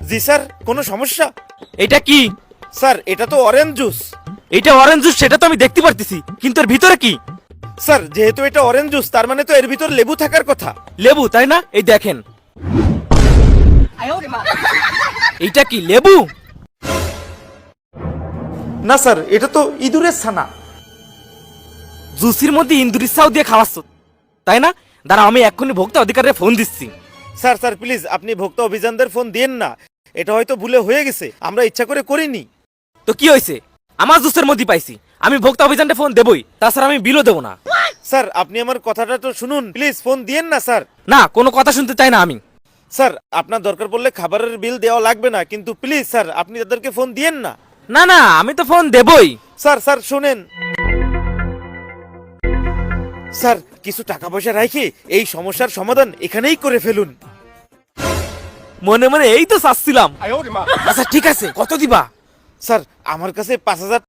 জি sir, কোনো সমস্যা? এটা কি? স্যার এটা তো অরেঞ্জ জুস। এটা অরেঞ্জ জুস, সেটা তো আমি দেখতে পারতেছি, কিন্তু এর ভিতরে কি? স্যার যেহেতু এটা অরেঞ্জ জুস তার মানে তো এর ভিতর লেবু থাকার কথা। লেবু, তাই না? এই দেখেন, এইটা কি লেবু? না স্যার, এটা তো ইঁদুরের ছানা। জুসির মধ্যে ইন্দুরি চাউ দিয়ে খাওয়াচ্ছ, তাই না? দাঁড়া, আমি এক্ষুনি ভোক্তা অধিকারে ফোন দিচ্ছি। স্যার স্যার প্লিজ আপনি ভোক্তা অভিযানদের ফোন দিয়েন না, এটা হয়তো ভুলে হয়ে গেছে, আমরা ইচ্ছা করে করিনি। তো কি হয়েছে? আমার জুসের মধ্যে পাইছি, আমি ভোক্তা অভিযানটা ফোন দেবই, তাছাড়া আমি বিলও দেবো না। স্যার আপনি আমার কথাটা তো শুনুন, প্লিজ ফোন দিয়েন না স্যার। না, কোনো কথা শুনতে চাই না আমি। স্যার আপনার দরকার পড়লে খাবারের বিল দেওয়া লাগবে না, কিন্তু প্লিজ স্যার আপনি তাদেরকে ফোন দিয়েন না। না না, আমি তো ফোন দেবই। স্যার স্যার শুনেন, স্যার কিছু টাকা পয়সা রাখে এই সমস্যার সমাধান এখানেই করে ফেলুন। মনে মনে এই তো চাচ্ছিলাম। আচ্ছা ঠিক আছে, কত দিবা? স্যার আমার কাছে 5,000